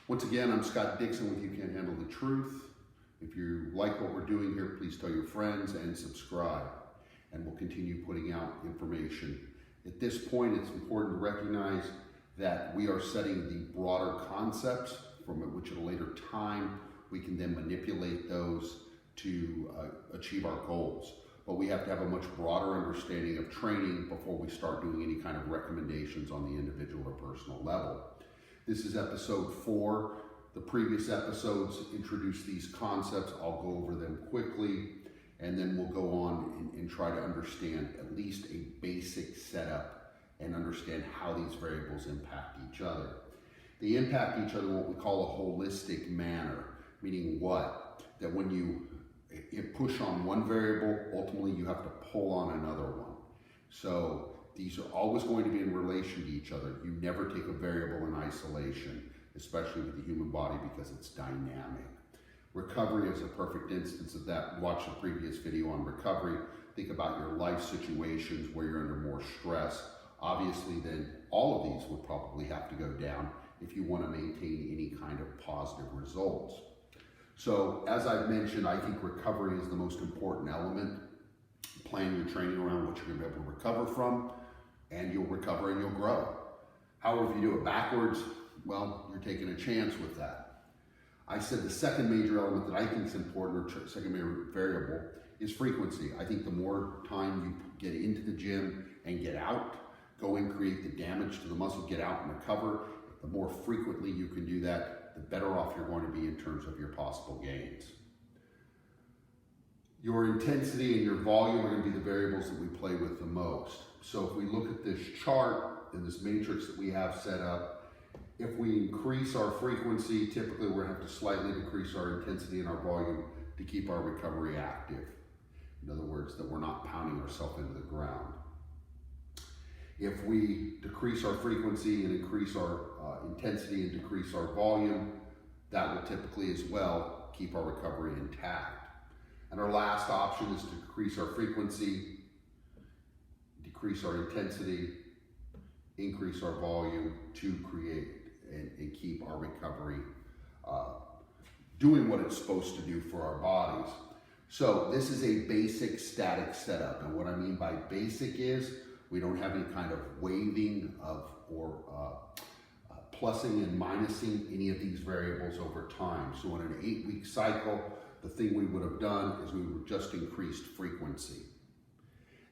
Once again, I'm Scott Dixon with You Can't Handle the Truth. If you like what we're doing here, please tell your friends and subscribe. And we'll continue putting out information. At this point, it's important to recognize that we are setting the broader concepts from which at a later time we can then manipulate those to achieve our goals. But we have to have a much broader understanding of training before we start doing any kind of recommendations on the individual or personal level. This is episode 4. The previous episodes introduced these concepts. I'll go over them quickly, and then we'll go on and try to understand at least a basic setup and understand how these variables impact each other. They impact each other in what we call a holistic manner, meaning what? That when you push on one variable, ultimately you have to pull on another one. So these are always going to be in relation to each other. You never take a variable in isolation, especially with the human body, because it's dynamic. Recovery is a perfect instance of that. Watch the previous video on recovery. Think about your life situations where you're under more stress. Obviously, then all of these would probably have to go down if you want to maintain any kind of positive results. So, as I've mentioned, I think recovery is the most important element. Plan your training around what you're going to be able to recover from, and you'll recover and you'll grow. However, if you do it backwards, well, you're taking a chance with that. I said the second major element that I think is important, or second major variable, is frequency. I think the more time you get into the gym and get out, go and create the damage to the muscle, get out and recover, the more frequently you can do that, the better off you're going to be in terms of your possible gains. Your intensity and your volume are going to be the variables that we play with the most. So if we look at this chart and this matrix that we have set up, if we increase our frequency, typically we're going to have to slightly decrease our intensity and our volume to keep our recovery active. In other words, that we're not pounding ourselves into the ground. If we decrease our frequency and increase our intensity and decrease our volume, that will typically as well keep our recovery intact. And our last option is to decrease our frequency, decrease our intensity, increase our volume to create and keep our recovery doing what it's supposed to do for our bodies. So this is a basic static setup. And what I mean by basic is we don't have any kind of waving of or plussing and minusing any of these variables over time. So in an 8-week cycle, the thing we would have done is we would just increased frequency.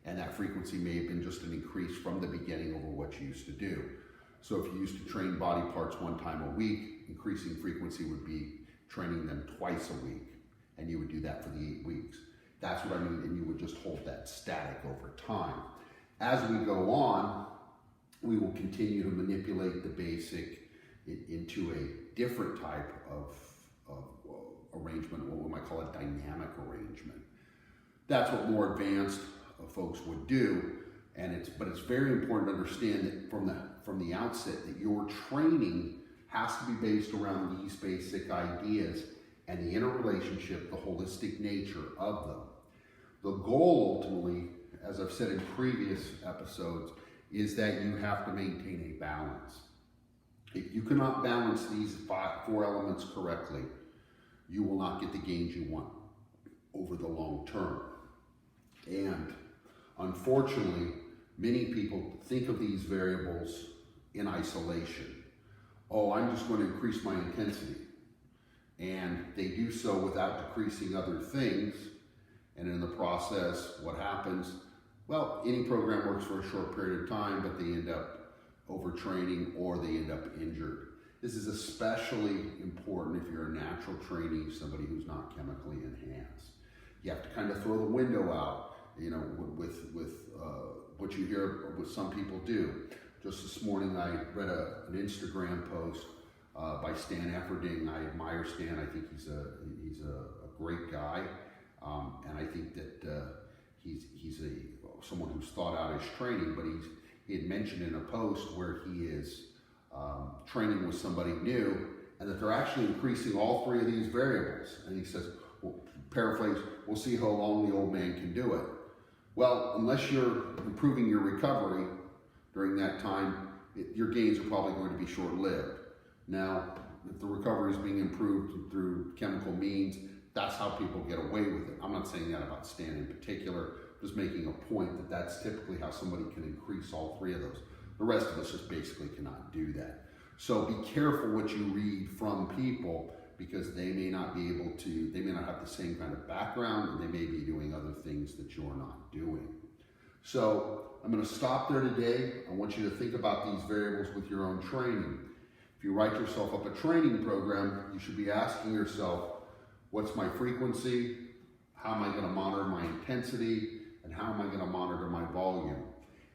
And that frequency may have been just an increase from the beginning over what you used to do. So if you used to train body parts 1 time a week, increasing frequency would be training them twice a week. And you would do that for the 8 weeks. That's what I mean, and you would just hold that static over time. As we go on, we will continue to manipulate the basic into a different type of arrangement, what we might call a dynamic arrangement. That's what more advanced folks would do, but it's very important to understand that from the outset that your training has to be based around these basic ideas and the interrelationship, the holistic nature of them. The goal ultimately, as I've said in previous episodes, is that you have to maintain a balance. If you cannot balance these 4 elements correctly, you will not get the gains you want over the long term. And unfortunately, many people think of these variables in isolation. Oh, I'm just going to increase my intensity. And they do so without decreasing other things. And in the process, what happens? Well, any program works for a short period of time, but they end up overtraining or they end up injured. This is especially important if you're a natural trainee, somebody who's not chemically enhanced. You have to kind of throw the window out, with what you hear what some people do. Just this morning, I read an Instagram post by Stan Efferding. I admire Stan. I think he's a great guy, and I think that he's someone who's thought out his training. But he had mentioned in a post where he is training with somebody new, and that they're actually increasing all 3 of these variables. And he says, well, paraphrase, we'll see how long the old man can do it. Well, unless you're improving your recovery during that time, your gains are probably going to be short-lived. Now, if the recovery is being improved through chemical means, that's how people get away with it. I'm not saying that about Stan in particular, just making a point that that's typically how somebody can increase all three of those. The rest of us just basically cannot do that. So be careful what you read from people, because they may not be able to, they may not have the same kind of background, and they may be doing other things that you're not doing. So I'm going to stop there today. I want you to think about these variables with your own training. If you write yourself up a training program, you should be asking yourself, what's my frequency? How am I going to monitor my intensity? And how am I going to monitor my volume?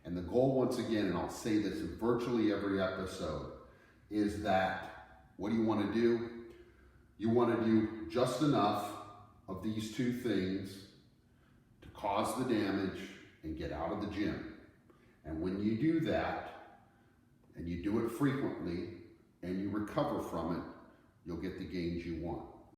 And the goal, once again, and I'll say this in virtually every episode, is that what do you want to do? You want to do just enough of these two things to cause the damage and get out of the gym. And when you do that, and you do it frequently, and you recover from it, you'll get the gains you want.